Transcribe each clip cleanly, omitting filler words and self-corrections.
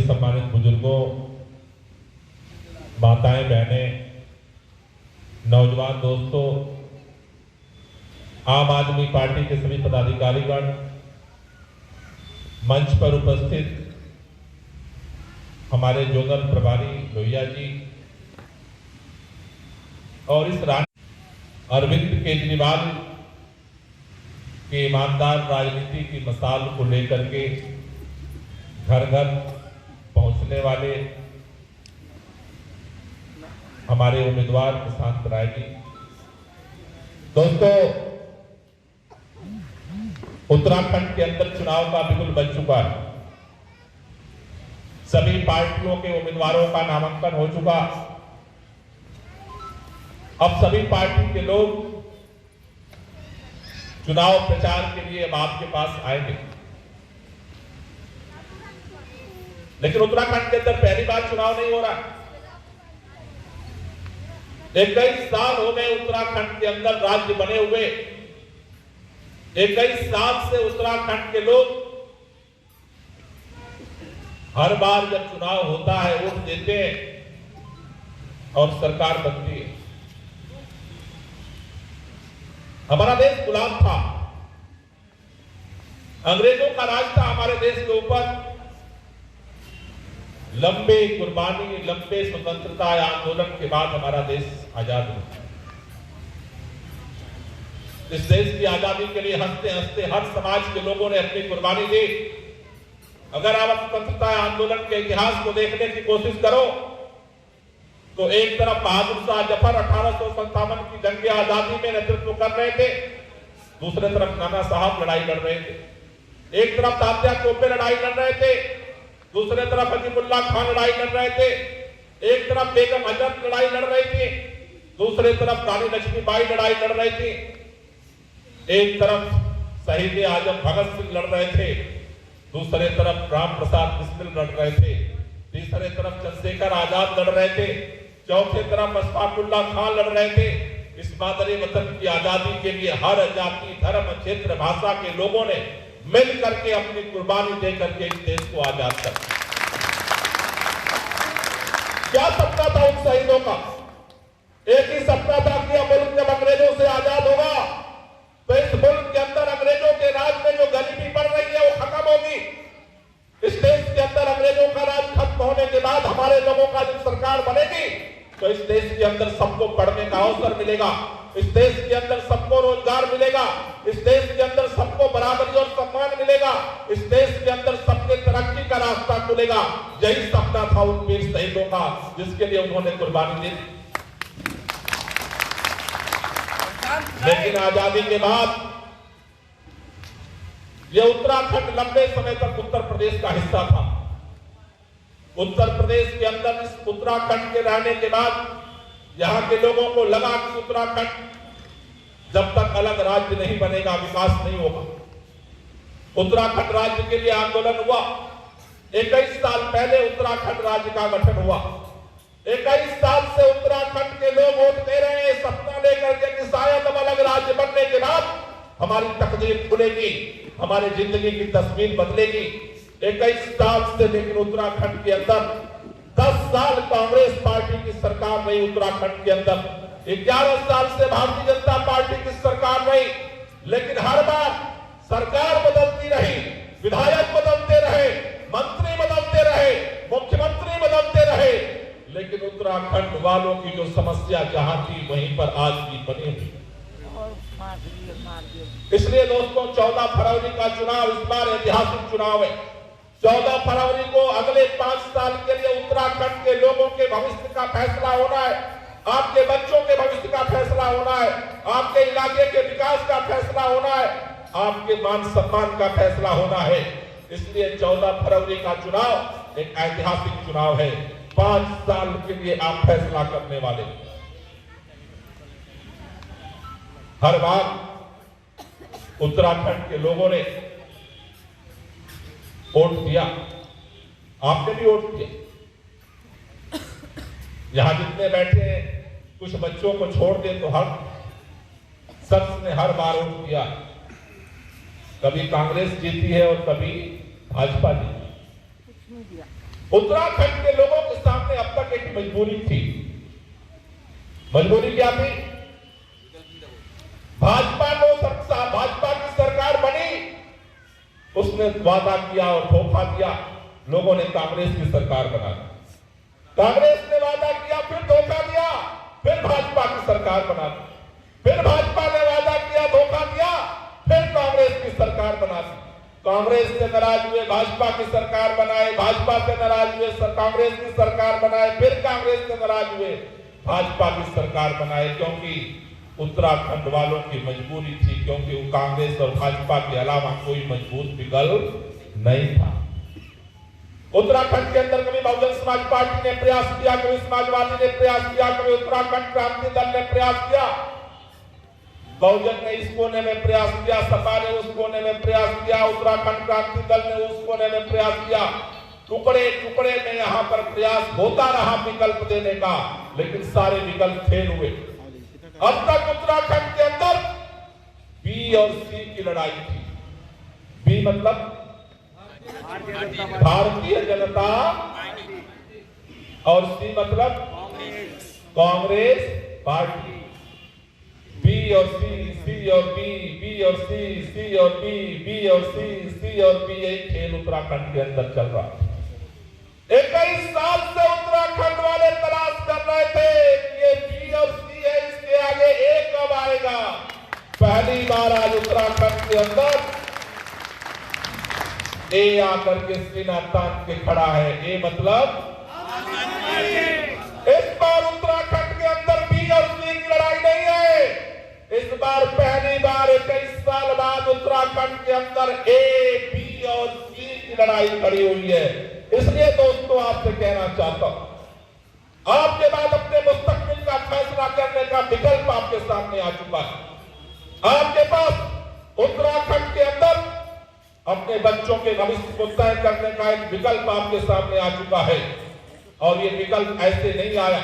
सभी सम्मानित बुजुर्गों, माताएं, बहनें, नौजवान दोस्तों, आम आदमी पार्टी के सभी पदाधिकारीगण, मंच पर उपस्थित हमारे जोनल प्रभारी लोहिया जी और इस अरविंद केजरीवाल के ईमानदार राजनीति की मिसाल को लेकर के घर घर पहुंचने वाले हमारे उम्मीदवार प्रशांत राय जी। दोस्तों, उत्तराखंड के अंदर चुनाव का बिगुल बज चुका है। सभी पार्टियों के उम्मीदवारों का नामांकन हो चुका। अब सभी पार्टी के लोग चुनाव प्रचार के लिए अब आपके पास आएंगे। लेकिन उत्तराखंड के अंदर पहली बार चुनाव नहीं हो रहा। 21 साल हो गए उत्तराखंड के अंदर राज्य बने हुए। 21 साल से उत्तराखंड के लोग हर बार जब चुनाव होता है वोट देते हैं और सरकार बनती है। हमारा देश गुलाम था, अंग्रेजों का राज था हमारे देश के ऊपर। लंबे कुर्बानी, लंबे स्वतंत्रता आंदोलन के बाद हमारा देश आजाद हुआ। इस देश की आजादी के लिए हंसते हंसते हर समाज के लोगों ने अपनी कुर्बानी दी। अगर आप स्वतंत्रता आंदोलन के इतिहास को देखने की कोशिश करो तो एक तरफ बहादुर शाह जफर 1857 की जंग आजादी में नेतृत्व कर रहे थे, दूसरे तरफ नाना साहब लड़ाई लड़ रहे थे। एक तरफ तात्या टोपे लड़ाई लड़ रहे थे, दूसरे तरफ अजीमुल्लाह खान लड़ाई लड़ रहे थे। एक तरफ बेगम हजरत लड़ाई लड़ रही थी, दूसरे तरफ रानी लक्ष्मीबाई लड़ाई लड़ रही थी। एक तरफ शहीद आजम भगत सिंह लड़ रहे थे, दूसरे तरफ राम प्रसाद बिस्मिल लड़ रहे थे, तीसरे तरफ चंद्रशेखर आजाद लड़ रहे थे, चौथे तरफ अशफाकुल्लाह खान लड़ रहे थे। इस मादरी वतन की आजादी के लिए हर जाति, धर्म, क्षेत्र, भाषा के लोगों ने मिल करके अपनी कुर्बानी दे करके इस देश को आजाद कर। क्या सपना था उन शहीदों का? एक ही सपना था कि अब मुल्क जब अंग्रेजों से आजाद होगा तो इस मुल्क के अंदर अंग्रेजों के राज में जो गरीबी बढ़ रही है वो खत्म होगी। इस देश के अंदर अंग्रेजों का राज खत्म होने के बाद हमारे लोगों का जब सरकार बनेगी तो इस देश के अंदर सबको पढ़ने का अवसर मिलेगा, इस देश के अंदर सबको रोजगार मिलेगा, इस देश के अंदर सबको बराबरी और सम्मान मिलेगा, इस देश के अंदर सबके तरक्की का रास्ता खुलेगा। यही सपना था उन वीर शहीदों का जिसके लिए उन्होंने कुर्बानी दी। लेकिन आजादी के बाद यह उत्तराखंड लंबे समय तक उत्तर प्रदेश का हिस्सा था। उत्तर प्रदेश के अंदर इस उत्तराखंड के रहने के बाद यहां के लोगों को लगा कि उत्तराखंड जब तक अलग राज्य नहीं बनेगा विकास नहीं होगा। उत्तराखंड राज्य के लिए आंदोलन हुआ। 21 साल पहले उत्तराखंड राज्य का गठन हुआ। 21 साल से उत्तराखंड के लोग वोट दे रहे हैं सपना लेकर के कि शायद हम अलग राज्य बनने के बाद हमारी तकदीर खुलेगी, हमारी जिंदगी की तस्वीर बदलेगी। 21 साल से लेकिन उत्तराखंड के अंदर 10 साल कांग्रेस पार्टी की सरकार रही। उत्तराखंड के अंदर 11 साल से भारतीय जनता पार्टी की सरकार रही। लेकिन हर बार सरकार बदलती रही, विधायक बदलते रहे, मंत्री बदलते रहे, मुख्यमंत्री बदलते रहे, लेकिन उत्तराखंड वालों की जो समस्या जहां थी वहीं पर आज भी बनी हुई। इसलिए दोस्तों 14 फरवरी का चुनाव इस बार ऐतिहासिक चुनाव है। 14 फरवरी को अगले 5 साल के लिए उत्तराखंड के लोगों के भविष्य का फैसला होना है, आपके बच्चों के भविष्य का फैसला होना है, आपके इलाके के विकास का फैसला होना है, आपके मान सम्मान का फैसला होना है। इसलिए 14 फरवरी का चुनाव एक ऐतिहासिक चुनाव है। 5 साल के लिए आप फैसला करने वाले। हर बार उत्तराखंड के लोगों ने वोट दिया, आपने भी वोट दिया। यहां जितने बैठे हैं कुछ बच्चों को छोड़ दे तो हर शख्स ने हर बार वोट दिया। कभी कांग्रेस जीती है और कभी भाजपा जीती। उत्तराखंड के लोगों के सामने अब तक एक मजबूरी थी। मजबूरी क्या थी? भाजपा की सरकार बनी, उसने वादा किया और धोखा दिया, लोगों ने कांग्रेस की सरकार बना दी। कांग्रेस ने वादा किया, फिर धोखा दिया, फिर भाजपा की सरकार बना दी। फिर भाजपा ने वादा किया, धोखा दिया, फिर कांग्रेस की सरकार बना दी। कांग्रेस से नाराज हुए, भाजपा की सरकार बनाए, भाजपा से नाराज हुए, कांग्रेस की सरकार बनाए, फिर कांग्रेस से नाराज हुए, भाजपा की सरकार बनाए। क्योंकि उत्तराखंड वालों की मजबूरी थी, क्योंकि वो कांग्रेस और भाजपा के अलावा कोई मजबूत विकल्प नहीं था। उत्तराखंड के अंदर कभी बहुजन समाज पार्टी ने प्रयास किया, कभी समाजवादी ने प्रयास किया, कभी उत्तराखंड क्रांति दल ने प्रयास किया, बहुजन ने इस कोने में प्रयास किया, सपा ने उस कोने में प्रयास किया, उत्तराखंड क्रांति दल ने उस कोने में प्रयास किया। टुकड़े टुकड़े में यहां पर प्रयास होता रहा विकल्प देने का, लेकिन सारे विकल्प फेल हुए। अब तक उत्तराखंड के अंदर बी और सी की लड़ाई थी। बी मतलब भारतीय जनता और सी मतलब कांग्रेस पार्टी। बी और सी और बी, बी और सी और बी, बी और सी और बी, यही खेल उत्तराखंड के अंदर चल रहा है। 21 साल से उत्तराखंड वाले तलाश कर रहे थे कि ये बी और सी है, इसके आगे ए कब आएगा। पहली बार आज उत्तराखंड के अंदर ए आकर के सीना तान के खड़ा है। ए मतलब इस बार उत्तराखंड के अंदर बी और सी की लड़ाई नहीं है। इस बार पहली बार 21 साल बाद उत्तराखंड के अंदर ए, बी और सी की लड़ाई खड़ी हुई है। इसलिए दोस्तों आपसे कहना चाहता हूं, आपके बाद अपने मुस्तकबिल का फैसला करने का विकल्प आपके सामने आ चुका है। आपके पास उत्तराखंड के अंदर अपने बच्चों के भविष्य को तय करने का एक विकल्प आपके सामने आ चुका है। और ये विकल्प ऐसे नहीं आया।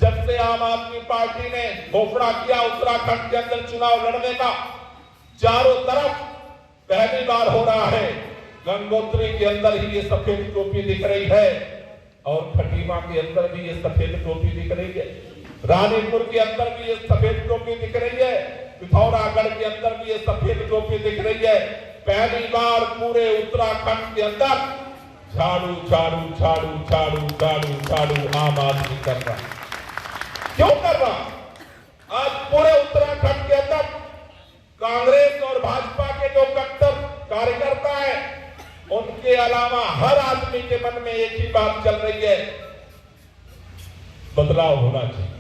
जब से आम आदमी पार्टी ने घोषणा किया उत्तराखंड के अंदर चुनाव लड़ने का, चारों तरफ पहली बार हो रहा है। गंगोत्री के अंदर ही ये सफेद टोपी दिख रही है और खटीमा के अंदर भी ये सफेद टोपी दिख रही है। रानीपुर के अंदर भी ये सफेद टोपी दिख रही है। पिथौरागढ़ के अंदर भी ये सफेद टोपी दिख रही है। पहली बार पूरे उत्तराखंड के अंदर झाड़ू झाड़ू झाड़ू झाड़ू झाड़ू झाड़ू आम आदमी कर रहा है। क्यों कर रहा? आज पूरे उत्तराखंड के अंदर कांग्रेस और भाजपा के जो कट्टर कार्यकर्ता हैं, उनके अलावा हर आदमी के मन में एक ही बात चल रही है, बदलाव होना चाहिए।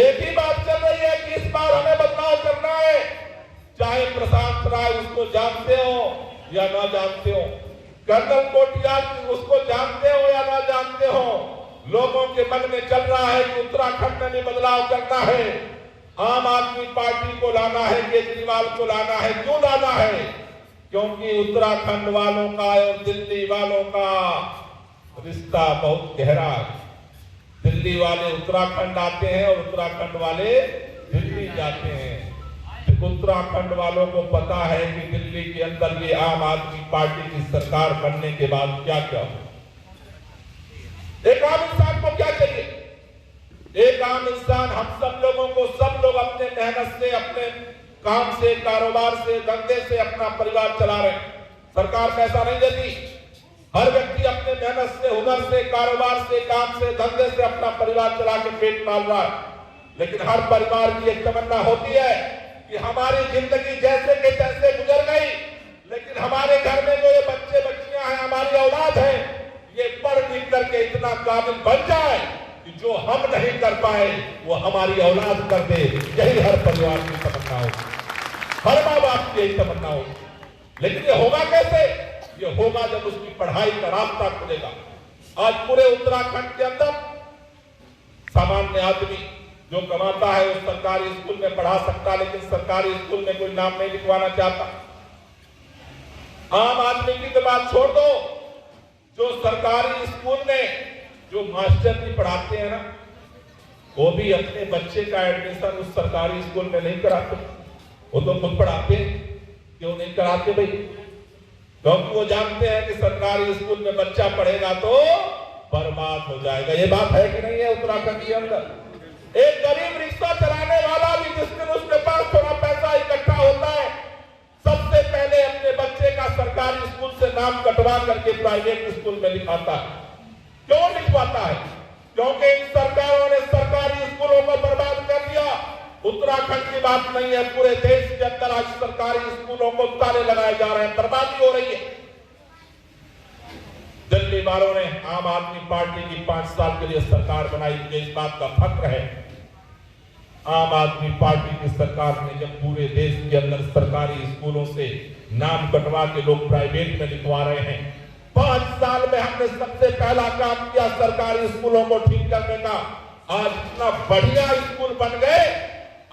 एक ही बात चल रही है कि इस बार हमें बदलाव करना है। चाहे प्रशांत राय उसको जानते हो या ना जानते हो, कर्नल कोटियाल उसको जानते हो या ना जानते हो, लोगों के मन में चल रहा है कि उत्तराखंड में भी बदलाव करना है। आम आदमी पार्टी को लाना है, केजरीवाल को लाना है। क्यों लाना है? क्योंकि उत्तराखंड वालों का और दिल्ली वालों का रिश्ता बहुत गहरा है। दिल्ली वाले उत्तराखंड आते हैं और उत्तराखंड वाले दिल्ली जाते हैं। उत्तराखंड वालों को पता है कि दिल्ली के अंदर ये आम आदमी पार्टी की सरकार बनने के बाद क्या क्या हो। एक आम इंसान को क्या चाहिए? एक आम इंसान, हम सब लोगों को, सब लोग अपने मेहनत से, अपने काम से, कारोबार से, धंधे से अपना परिवार चला रहे हैं। सरकार पैसा नहीं देती। हर व्यक्ति अपने मेहनत से, हुनर से, कारोबार से, काम से, धंधे से अपना परिवार चला के पेट पाल रहा है। लेकिन हर परिवार की एक तमन्ना होती है कि हमारी जिंदगी जैसे के तैसे गुजर गई, लेकिन हमारे घर में जो ये बच्चे बच्चियां हैं, हमारी औलाद है, ये पढ़ लिख करके इतना काबिल बन जाए कि जो हम नहीं कर पाए वो हमारी औलाद कर दे। यही हर परिवार की तमन्ना हो, हर माँ बाप की यही तमन्ना हो। लेकिन ये होगा कैसे? ये होगा जब उसकी पढ़ाई का रास्ता खुलेगा। आज पूरे उत्तराखंड के अंदर सामान्य आदमी जो कमाता है वो सरकारी स्कूल में पढ़ा सकता, लेकिन सरकारी स्कूल में कोई नाम नहीं लिखवाना चाहता। आम आदमी की तो बात छोड़ दो, जो सरकारी स्कूल में जो मास्टर भी पढ़ाते हैं ना, वो भी अपने बच्चे का एडमिशन उस सरकारी स्कूल में नहीं कराते, वो तो खुद पढ़ाते। क्यों नहीं कराते भाई? क्योंकि वो जानते हैं कि सरकारी स्कूल में बच्चा पढ़ेगा तो बर्बाद हो जाएगा। ये बात है कि नहीं है उत्तराखंड के अंदर। एक गरीब रिक्शा चलाने वाला भी जिस दिन उसके पास थोड़ा पैसा इकट्ठा होता है, सबसे पहले अपने बच्चे का सरकारी स्कूल से नाम कटवा करके प्राइवेट स्कूल में लिखाता है। क्यों लिखवाता है? क्योंकि इन सरकारों ने सरकारी स्कूलों को बर्बाद कर दिया। उत्तराखंड की बात नहीं है, पूरे देश के अंदर आज सरकारी स्कूलों को ताले लगाए जा रहे हैं, बर्बादी हो रही है। दिल्ली वालों ने आम आदमी पार्टी की 5 साल के लिए सरकार बनाई, मुझे इस बात का फख्र है। आम आदमी पार्टी की सरकार ने जब पूरे देश के अंदर सरकारी स्कूलों से नाम कटवा के लोग प्राइवेट में लिखवा रहे हैं, 5 साल में हमने सबसे पहला काम किया सरकारी स्कूलों को ठीक करने का। आज इतना बढ़िया स्कूल बन गए,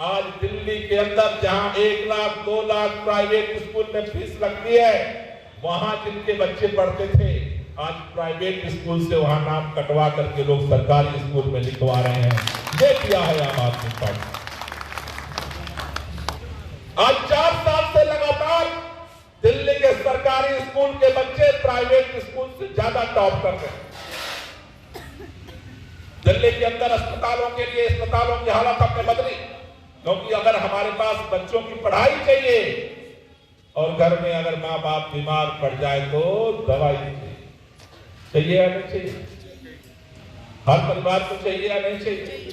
आज दिल्ली के अंदर जहां 1 लाख 2 लाख प्राइवेट स्कूल में फीस लगती है, वहां जिनके बच्चे पढ़ते थे आज प्राइवेट स्कूल से वहां नाम कटवा करके लोग सरकारी स्कूल में लिखवा रहे हैं। ये किया है आम आदमी पार्टी। आज 4 साल से लगातार दिल्ली के सरकारी स्कूल के बच्चे प्राइवेट स्कूल से ज्यादा टॉप कर रहे हैं। दिल्ली के अंदर अस्पतालों के लिए अस्पतालों की हालत हमने बदली, क्योंकि अगर हमारे पास बच्चों की पढ़ाई चाहिए और घर में अगर माँ बाप बीमार पड़ जाए तो दवाई चाहिए या नहीं चाहिए? हर परिवार को चाहिए या नहीं चाहिए?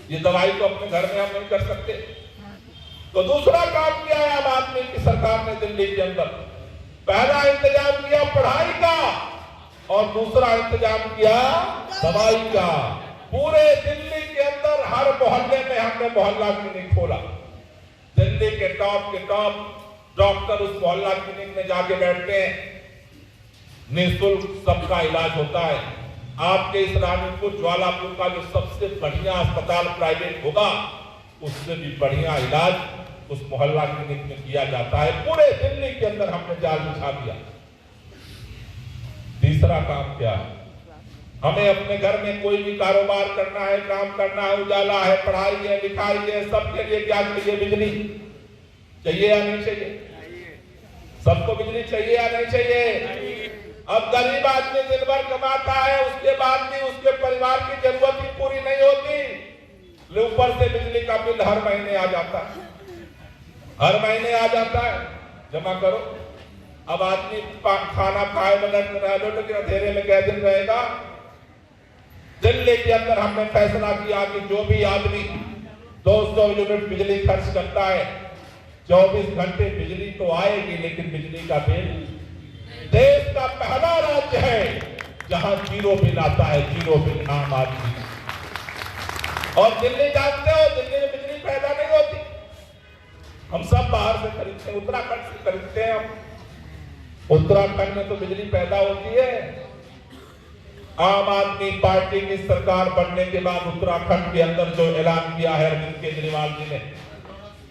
ये दवाई तो अपने घर में हम नहीं कर सकते। तो दूसरा काम किया है आम आदमी की सरकार ने दिल्ली के अंदर। पहला इंतजाम किया पढ़ाई का और दूसरा इंतजाम किया दवाई का। पूरे दिल्ली के अंदर हर मोहल्ले में हमने मोहल्ला क्लिनिक खोला। दिल्ली के टॉप डॉक्टर उस मोहल्ला क्लिनिक में जाके बैठते हैं, निःशुल्क सबका इलाज होता है। आपके इस रानीपुर ज्वालापुर का जो सबसे बढ़िया अस्पताल प्राइवेट होगा, उससे भी बढ़िया इलाज उस मोहल्ला क्लिनिक में किया जाता है। पूरे दिल्ली के अंदर हमने जाल बिछा दिया। तीसरा काम क्या है? हमें अपने घर में कोई भी कारोबार करना है, काम करना है, उजाला है, पढ़ाई है, लिखाई है, सबके लिए क्या चाहिए? बिजली चाहिए या नहीं चाहिए? सबको बिजली चाहिए या नहीं चाहिए? अब गरीब आदमी दिन भर कमाता है, उसके बाद भी उसके परिवार की जरूरत ही पूरी नहीं होती, ऊपर से बिजली का बिल हर महीने आ जाता है, हर महीने आ जाता है। जमा करो। अब आदमी खाना खाए बगैर रह लो, लेकिन अंधेरे में कै दिन रहेगा? दिल्ली के अंदर हमने फैसला किया कि जो भी आदमी 200 यूनिट बिजली खर्च करता है, 24 घंटे बिजली तो आएगी, लेकिन बिजली का बिल, देश का पहला राज्य है जहां 0 बिल आता है, 0 बिल आम आदमी। और दिल्ली जानते हो, दिल्ली में बिजली पैदा नहीं होती, हम सब बाहर से खरीदते हैं, उत्तराखंड से खरीदते हैं हम। उत्तराखंड में तो बिजली पैदा होती है। आम आदमी पार्टी की सरकार बनने के बाद उत्तराखंड के अंदर जो ऐलान किया है अरविंद केजरीवाल जी ने,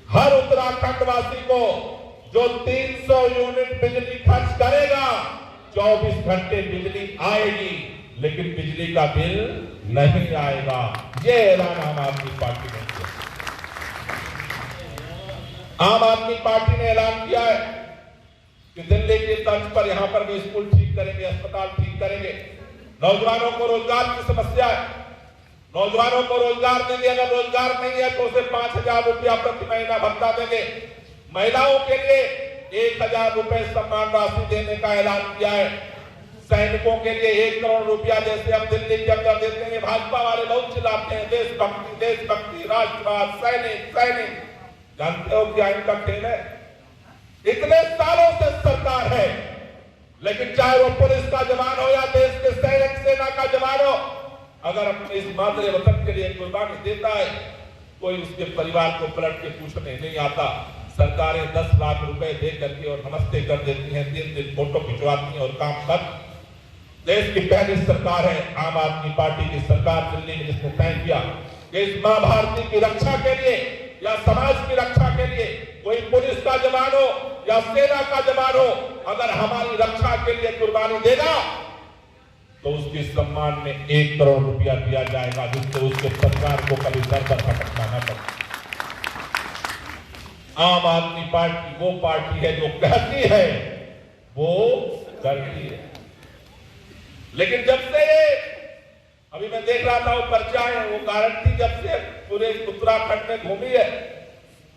हर उत्तराखंड वासी को जो 300 यूनिट बिजली खर्च करेगा, 24 घंटे बिजली आएगी, लेकिन बिजली का बिल नहीं आएगा। ये ऐलान आम आदमी पार्टी ने किया। आम आदमी पार्टी ने ऐलान किया है कि दिल्ली के तर्ज पर यहां पर भी स्कूल ठीक करेंगे, अस्पताल ठीक करेंगे। नौजवानों को रोजगार की समस्या है, नौजवानों को रोजगार देंगे। अगर रोजगार नहीं है तो उसे 5,000 रुपया प्रति महीना भत्ता देंगे। महिलाओं के लिए 1,000 रुपए सम्मान राशि देने का ऐलान किया है। सैनिकों के लिए 1 करोड़ रुपया जैसे हम दिल्ली के अंदर देते हैं। भाजपा वाले बहुत चिल्लाते हैं देशभक्ति देशभक्ति, राष्ट्रवाद, सैनिक सैनिक। जानते हो क्या इनका खेल है? इतने सालों से सरकार है, लेकिन चाहे वो पुलिस का जवान हो या देश के सैनिक सेना का जवान हो, अगर अपने इस मातृ वतन के लिए कुर्बानी देता है, कोई उसके परिवार को पलट के पूछने नहीं आता। सरकारें 10 लाख रुपए दे करके और नमस्ते कर देती हैं, 3 दिन फोटो खिंचवाती हैं और काम खत्म। देश की पहली सरकार है आम आदमी पार्टी की सरकार दिल्ली में, जिसने तय किया कि इस मां भारती की रक्षा के लिए या समाज की रक्षा के लिए कोई पुलिस का जवान हो या सेना का जवान हो, अगर हमारी रक्षा के लिए कुर्बानी देगा तो उसके सम्मान में 1 करोड़ रुपया दिया जाएगा, जिससे उसके सरकार को कभी दर दर भटकना न पड़े। आम आदमी पार्टी वो पार्टी है जो कहती है वो करती है। लेकिन जब से अभी मैं देख रहा था वो पर्चाएं, वो गारंटी जब से पूरे उत्तराखंड में घूमी है,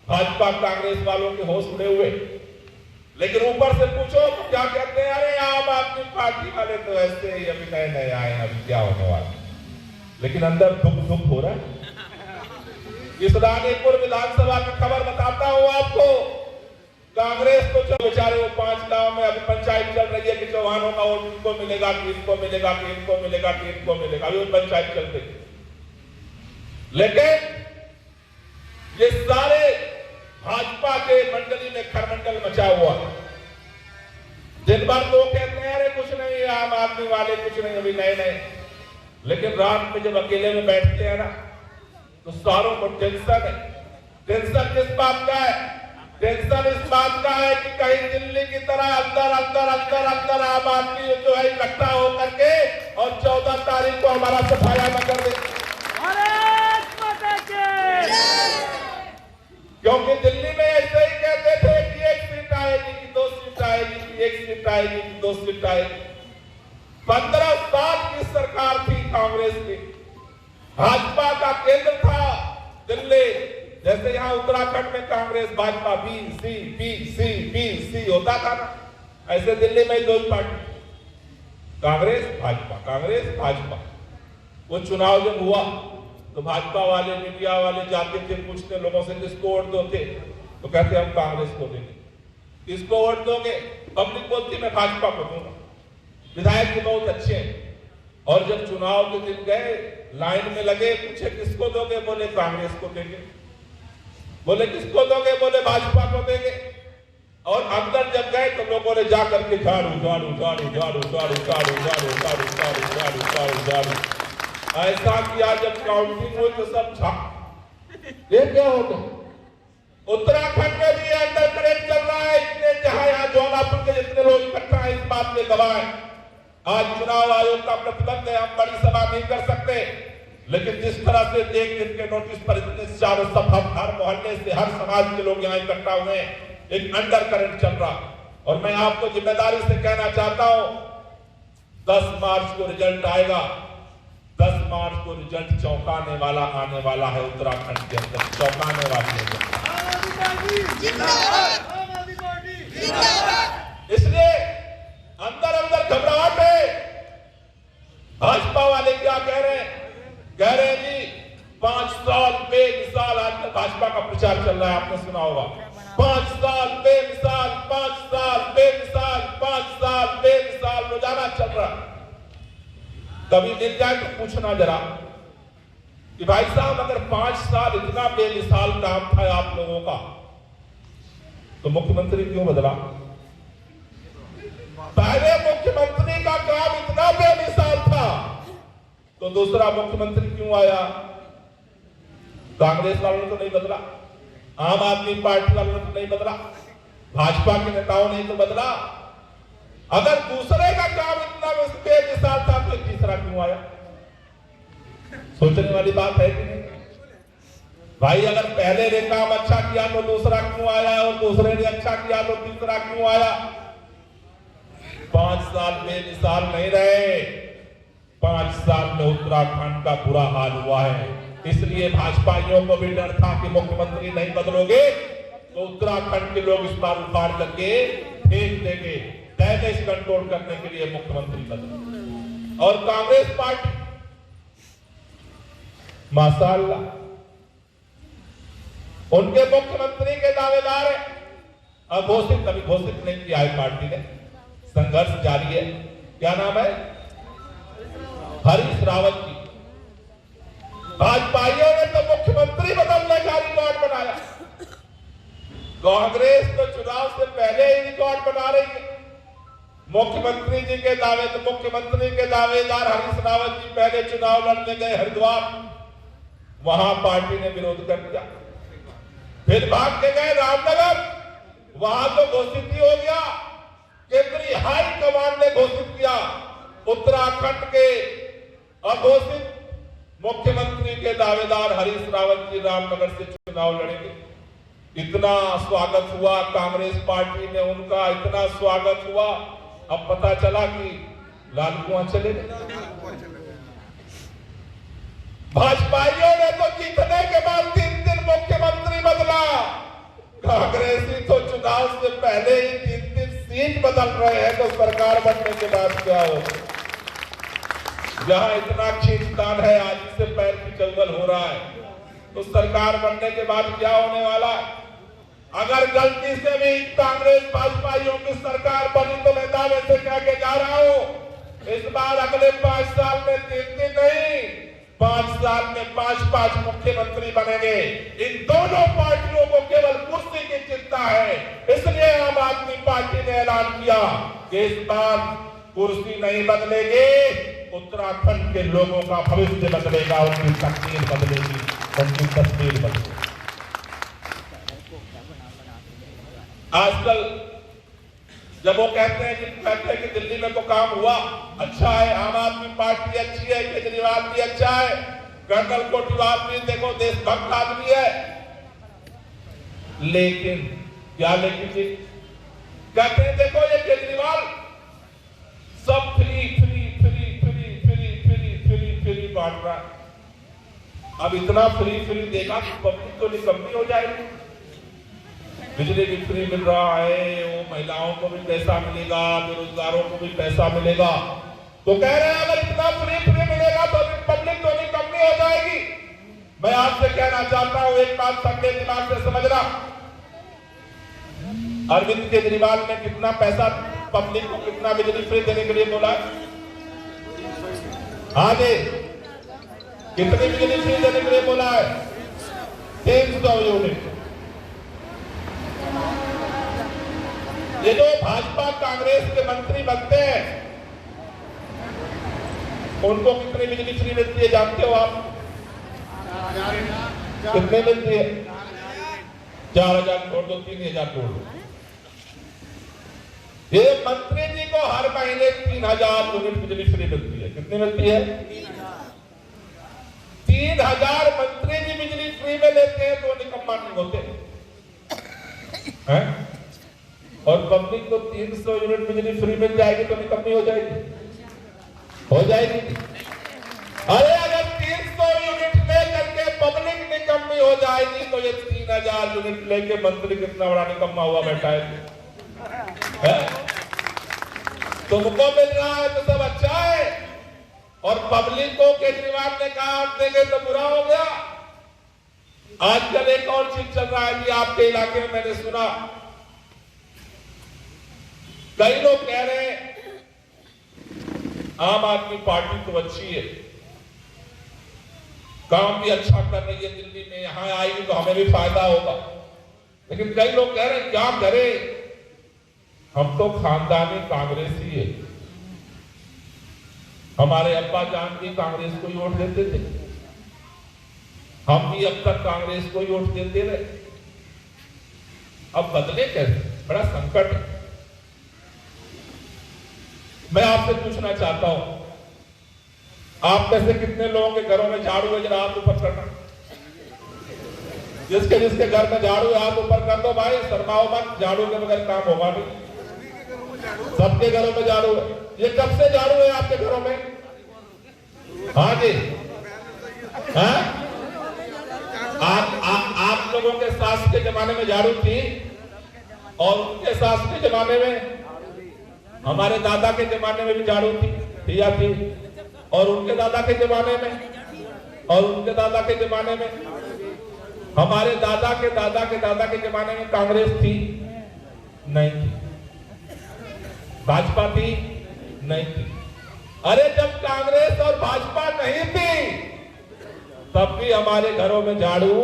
भाजपा कांग्रेस वालों के होश उड़े हुए। लेकिन ऊपर से पूछो तो क्या कहते हैं, अरे आम आदमी पार्टी वाले तो ऐसे ही अभी नए नए आए हैं, अभी क्या होने वाला। लेकिन अंदर दुख दुख हो रहा है। इस रानीपुर विधानसभा की खबर बताता हूं आपको। कांग्रेस तो जो बेचारे वो 5 गांव में अभी पंचायत चल रही है कि चौहानों का वोट इनको मिलेगा कि इनको मिलेगा कि इनको मिलेगा कि इनको मिलेगा, अभी वो पंचायत चल रही है। लेकिन ये सारे भाजपा के मंडली में खरमंडल मचा हुआ। दिन भर लोग कहते हैं अरे कुछ नहीं, आम आदमी वाले कुछ नहीं, अभी नए नए। लेकिन रात में जब अकेले में बैठते हैं ना तो सारों को टेंशन है। टेंशन किस बात का है? टेंशन इस बात का है कि कहीं दिल्ली की तरह अंदर अंदर अंदर अंदर आम आदमी जो है इकट्ठा होकर के और 14 तारीख को हमारा सफाया न कर दे। क्योंकि दिल्ली में ऐसे ही कहते थे कि 1 सीट आएगी कि 2 सीट आएगी कि 1 सीट आएगी कि 2 सीट आएगी। 15 साल की सरकार थी कांग्रेस की, भाजपा का केंद्र था दिल्ली। जैसे यहां उत्तराखंड में कांग्रेस भाजपा बी सी होता था ना, ऐसे दिल्ली में 2 पार्टी, कांग्रेस भाजपा, कांग्रेस भाजपा। वो चुनाव जब हुआ तो भाजपा वाले मीडिया वाले जाते थे पूछते लोगों से किसको वोट दोगे, तो कहते हम कांग्रेस को देंगे। किसको वोट दोगे? पब्लिक बोलती मैं भाजपा को दूंगा। विधायक भी बहुत अच्छे हैं। और जब चुनाव के दिन गए लाइन में लगे, पूछे किसको दोगे, बोले कांग्रेस को देंगे। बोले किसको दोगे, बोले भाजपा को देंगे। और अंदर जब गए तो लोगों ने जाकर के झाड़ू झाड़ू झाड़ू झाड़ू झाड़ू झाड़ू झाड़ू झाड़ू झाड़ू झाड़ू झाड़ू झाड़ू ऐसा किया। जब काउंटिंग हुई तो सब ये क्या हो गया? उत्तराखंड में भी अंडर करेंट चल रहा है। इतने जहां यहाँ जौनापुर के जितने लोग इकट्ठा है इस बात के गवाह है। आज चुनाव आयोग का प्रतिबंध है, हम बड़ी सभा नहीं कर सकते। लेकिन जिस तरह से एक दिन के नोटिस पर इतने चारों सभा हर मोहल्ले से हर समाज के लोग यहाँ इकट्ठा हुए हैं, एक अंडर करंट चल रहा। और मैं आपको जिम्मेदारी से कहना चाहता हूं 10 मार्च को रिजल्ट आएगा। 10 मार्च को रिजल्ट चौंकाने वाला आने वाला है उत्तराखंड के अंदर, चौंकाने वाली है। इसलिए अंदर अंदर घबराहट है। भाजपा वाले क्या कह रहे हैं? कह रहे हैं जी 5 साल बेमिसाल, आजकल भाजपा का प्रचार चल रहा है, आपने सुना होगा। 5 साल बेमिसाल, 5 साल बेमिसाल, 5 साल बेमिसाल रोजाना चल रहा। कभी मिल जाए तो पूछना जरा कि भाई साहब अगर 5 साल इतना बेमिसाल काम था आप लोगों का तो मुख्यमंत्री क्यों बदला? पहले मुख्यमंत्री का काम इतना बेमिसाल था तो दूसरा मुख्यमंत्री क्यों आया? कांग्रेस वालों ने तो नहीं बदला, आम आदमी पार्टी वालों ने तो नहीं बदला, भाजपा के नेताओं ने तो बदला। अगर दूसरे का काम इतना बेमिसाल था तो तीसरा क्यों आया? सोचने वाली बात है कि नहीं भाई? अगर पहले ने काम अच्छा किया तो दूसरा क्यों आया, और दूसरे ने अच्छा किया तो तीसरा क्यों आया? 5 साल बेमिसाल नहीं रहे, 5 साल में उत्तराखंड का बुरा हाल हुआ है। इसलिए भाजपाइयों को भी डर था कि मुख्यमंत्री नहीं बदलोगे तो उत्तराखंड के लोग इस बार उखाड़ करके फेंक देंगे। डैमेज कंट्रोल करने के लिए मुख्यमंत्री बदले। और कांग्रेस पार्टी माशाअल्लाह उनके मुख्यमंत्री के दावेदार है। अघोषित अभी घोषित नहीं किया है पार्टी ने, संघर्ष जारी है। क्या नाम है? हरीश रावत जी। भाजपाइयों ने तो मुख्यमंत्री बदलने का रिकॉर्ड बनाया। कांग्रेस तो चुनाव से पहले ही रिकॉर्ड बना रही है। मुख्यमंत्री जी के दावे, तो मुख्यमंत्री के दावेदार हरीश रावत जी पहले चुनाव लड़ने गए हरिद्वार, वहां पार्टी ने विरोध कर दिया। फिर भाग के गए रामनगर, वहां तो घोषित ही हो गया, केंद्रीय हाई कमान ने घोषित किया उत्तराखंड के अघोषित मुख्यमंत्री के दावेदार हरीश रावत जी रामनगर से चुनाव लड़ेंगे। इतना स्वागत हुआ कांग्रेस पार्टी ने उनका, इतना स्वागत हुआ। अब पता चला कि लाल कुआं चले गए। भाजपाइयों ने तो जीतने के बाद 3 दिन मुख्यमंत्री बदला, कांग्रेसी तो चुनाव से पहले ही 3 सीट बदल रहे हैं, तो सरकार बनने के बाद क्या हो। जहां इतना खींचतान है, आज से पैर की चलबल हो रहा है, तो सरकार बनने के बाद क्या होने वाला है। अगर गलती से भी कांग्रेस भाजपाइयों की सरकार बनी तो मैं दावे से कह के जा रहा हूं, इस बार अगले 5 साल में 3 नहीं, 5 साल में 5 मुख्यमंत्री बनेंगे। इन दोनों पार्टियों को केवल कुर्सी की चिंता है, इसलिए आम आदमी पार्टी ने ऐलान किया कि इस बार कुर्सी नहीं बदलेगी, उत्तराखंड के लोगों का भविष्य बदलेगा, उनकी तकदीर बदलेगी, उनकी तस्वीर बदलेगी। आजकल जब वो कहते हैं कि दिल्ली में तो काम हुआ, अच्छा है, आम आदमी पार्टी अच्छी है, केजरीवाल भी अच्छा है, कर्नल कोटवाल भी देखो देशभक्त आदमी है, लेकिन क्या लेकिन जी कहते हैं देखो ये केजरीवाल सब free free free free free free free free बांट रहा है। अब इतना फ्री फ्री देगा तो पब्लिक तो निकम्मी हो जाएगी। बिजली भी फ्री मिल रहा है, वो महिलाओं को भी पैसा मिलेगा, बेरोजगारों को भी पैसा मिलेगा, तो कह रहे हैं अगर इतना फ्री फ्री मिलेगा तो पब्लिक तो निकम्मी हो जाएगी। मैं आपसे कहना चाहता हूं, एक बात सबके दिमाग से समझना, अरविंद केजरीवाल ने कितना पैसा पब्लिक को, कितना बिजली फ्री देने के लिए बोला है? हाँ जी, कितनी बिजली फ्री देने के लिए बोला है? 300 यूनिट। ये जो भाजपा कांग्रेस के मंत्री बनते हैं, उनको कितनी बिजली फ्री मिलती है जानते हो आप? कितने मिलती है? 4000 छोड़ दो, 3000 छोड़ दो। ये मंत्री जी को हर महीने 3000 यूनिट बिजली फ्री मिलती है। कितनी मिलती है? 3000 मंत्री जी बिजली फ्री में लेते हैं तो निकम्मा नहीं होते हैं? और पब्लिक को 300 यूनिट बिजली फ्री मिल जाएगी तो निकम्मी हो जाएगी? हो जाएगी। अरे अगर 300 यूनिट लेकर के पब्लिक निकम्मी हो जाएगी तो ये 3000 यूनिट लेके मंत्री कितना बड़ा निकम्मा हुआ बैठा है? तुमको मिल रहा है तो सब अच्छा है, और पब्लिक को केजरीवाल ने कहा आप देंगे तो बुरा हो गया। आजकल एक और चीज चल रहा है कि आपके इलाके में मैंने सुना, कई लोग कह रहे हैं आम आदमी पार्टी तो अच्छी है, काम भी अच्छा कर रही है दिल्ली में, यहां आएगी तो हमें भी फायदा होगा, लेकिन कई लोग कह रहे हैं क्या करें, हम तो खानदानी कांग्रेसी है, हमारे अब्बा जान भी कांग्रेस को ही वोट देते थे, हम भी अब तक कांग्रेस को ही वोट देते रहे, अब बदले कैसे? बड़ा संकट है। मैं आपसे पूछना चाहता हूं, आप में से कितने लोगों के घरों में झाड़ू है? जरा हाथ ऊपर करना। जिसके जिसके घर में झाड़ू है हाथ ऊपर कर दो भाई, शर्माओ मत, झाड़ू के बगैर काम होगा नहीं। सबके घरों में झाड़ू है। ये कब से झाड़ू है आपके घरों में? हाँ जी, हाँ? आप लोगों के सास के जमाने में झाड़ू थी, और उनके सास के जमाने में, हमारे दादा के जमाने में भी झाड़ू थी या थी, और उनके दादा के जमाने में, और उनके दादा के जमाने में, हमारे दादा के दादा के दादा के जमाने में कांग्रेस थी? नहीं थी। भाजपा थी? नहीं थी। अरे जब कांग्रेस और भाजपा नहीं थी तब भी हमारे घरों में झाड़ू,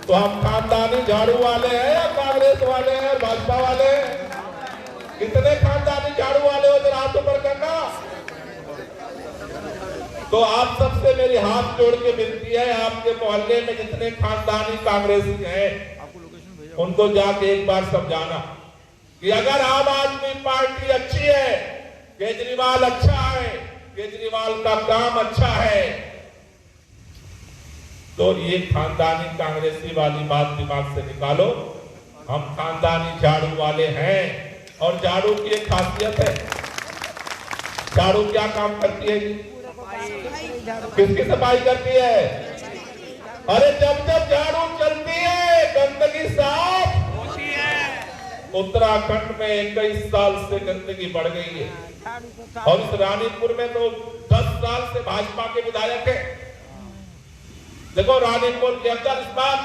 तो हम खानदानी झाड़ू वाले हैं या कांग्रेस वाले हैं और भाजपा वाले हैं? कितने खानदानी झाड़ू वाले हो? जरा हाथ ऊपर करना। तो आप सबसे मेरी हाथ जोड़ के विनती है, आपके मोहल्ले में जितने खानदानी कांग्रेसी हैं उनको जाके एक बार समझाना कि अगर आम आदमी पार्टी अच्छी है, केजरीवाल अच्छा है, केजरीवाल का काम अच्छा है, तो ये खानदानी कांग्रेसी वाली बात दिमाग से निकालो। हम खानदानी झाड़ू वाले हैं और झाड़ू की एक खासियत है। झाड़ू क्या काम करती है जी? किसकी सफाई करती है? अरे जब जब झाड़ू चलती है गंदगी साफ होती है। उत्तराखंड में 21 साल से गंदगी बढ़ गई है और इस रानीपुर में तो 10 साल से भाजपा के विधायक है। देखो रानीपुर के अंदर इस बार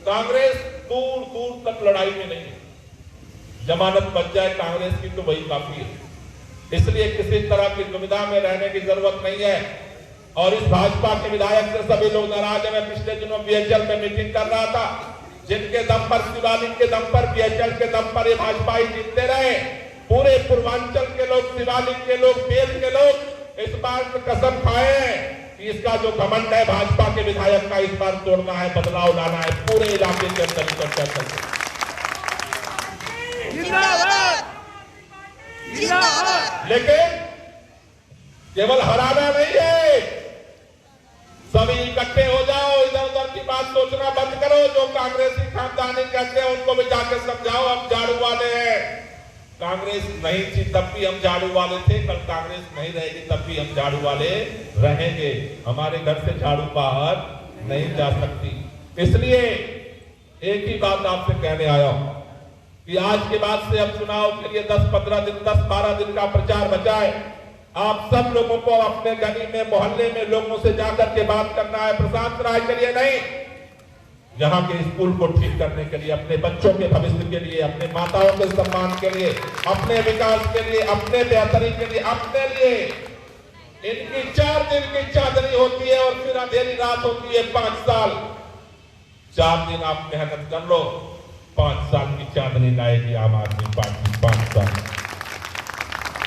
कांग्रेस दूर दूर तक लड़ाई में नहीं है। जमानत बच जाए कांग्रेस की तो वही काफी है। इसलिए किसी तरह की दुविधा में रहने की जरूरत नहीं है। और इस भाजपा के विधायक से सभी लोग नाराज है। मैं पिछले दिनों बीएचएल में मीटिंग कर रहा था। जिनके दम पर, शिवालिक के दम पर, बीएचएल के दम पर ये भाजपा ही जीतते रहे। पूरे पूर्वांचल के लोग, शिवालिक के लोग, बेल के लोग इस बार कसम खाए हैं कि इसका जो घमंड है भाजपा के विधायक का, इस बार तोड़ना है, बदलाव लाना है पूरे इलाके के अंदर चर्चा करके। लेकिन केवल हराना नहीं है, सभी इकट्ठे हो जाओ। इधर उधर की बात सोचना बंद करो। जो कांग्रेसी खानदानी कहते हैं उनको भी जाके समझाओ हम झाड़ू वाले हैं। कांग्रेस नहीं थी तब भी हम झाड़ू वाले थे, कल कांग्रेस नहीं रहेगी तब भी हम झाड़ू वाले रहेंगे। हमारे घर से झाड़ू बाहर नहीं जा सकती। इसलिए एक ही बात आपसे कहने आया हूं कि आज के बाद से अब चुनाव के लिए 10-15 दिन, 10-12 दिन का प्रचार बचा है। आप सब लोगों को अपने गली में, मोहल्ले में लोगों से जाकर के बात करना है। प्रशांत राय के लिए नहीं, यहाँ के स्कूल को ठीक करने के लिए, अपने बच्चों के भविष्य के लिए, अपने माताओं के सम्मान के लिए, अपने विकास के लिए, अपने बेहतरी के लिए, अपने लिए। इनकी 4 दिन की चांदनी होती है और फिर अंधेरी रात होती है 5 साल। 4 दिन आप मेहनत कर लो, 5 साल की चांदनी लाएगी आम आदमी पार्टी। 5 साल,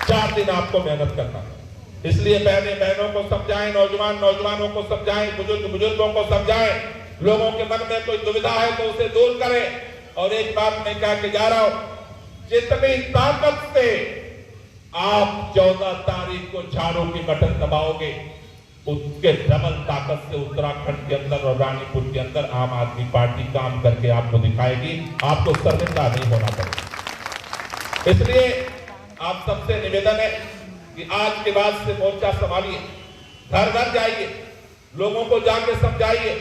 4 दिन आपको मेहनत करना। इसलिए बहनों को समझाएं, नौजवानों को समझाएं, बुजुर्गों को समझाएं। लोगों के मन में कोई दुविधा है तो उसे दूर करें। और एक बात मैं कह के जा रहा हूं, जितनी ताकत से आप 14 तारीख को झाड़ू की बटन दबाओगे, उसके डबल ताकत से उत्तराखंड के अंदर और रानीपुर के अंदर आम आदमी पार्टी काम करके आपको दिखाएगी। आपको शर्मिंदा नहीं होना पड़ेगा। इसलिए आप सबसे निवेदन है कि आज के बाद से मोर्चा संभालिए, घर घर जाइए, लोगों को जाके समझाइए।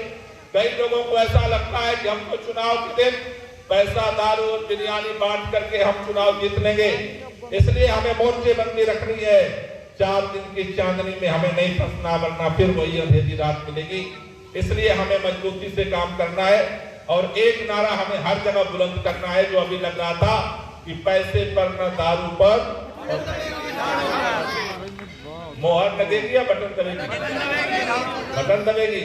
कई लोगों को ऐसा लगता है कि हमको चुनाव के दिन पैसा, दारू और बिरयानी बांट करके हम चुनाव जीत लेंगे। इसलिए हमें मोर्चेबंदी रखनी है। 4 दिन की चांदनी में हमें नहीं फंसना, वरना फिर वही अंधेरी रात मिलेगी। इसलिए हमें मजबूती से काम करना है और एक नारा हमें हर जगह बुलंद करना है, जो अभी लग रहा था कि पैसे पर न दारू पर मोहर लगेगी या बटन दबेगी? बटन दबेगी।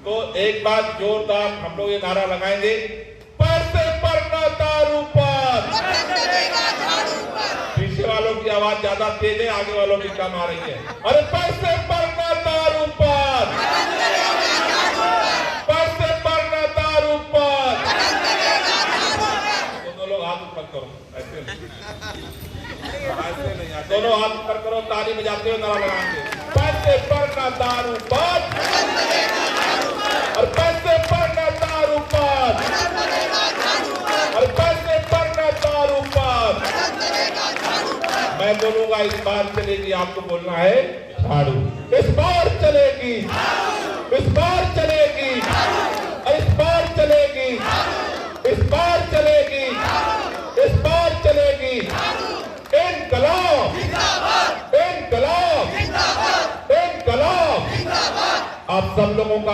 तो एक बार जोरदार हम लोग ये नारा लगाएंगे, पैसे पर न दारू पर। पीछे वालों की आवाज ज्यादा तेज है, आगे वालों की कम आ रही है। अरे पैसे पर न दारू पर, पैसे पर न दारू पर। दोनों लोग हाथ ऊपर करो, ऐसे नहीं, दोनों हाथ ऊपर करो, ताली बजाते हुए नारा लगाएंगे, पैसे पर न दारू पर और पैसे पर न दारू पर और पैसे पर न दारू पर। मैं बोलूंगा इस बार चलेगी, आपको बोलना है झाड़ू। इस बार चलेगी, इस बार चलेगी, इस बार चलेगी, इस बार चलेगी, इस बार चलेगी। इनकलाब, इनकलाब, इनकलाब। आप सब लोगों का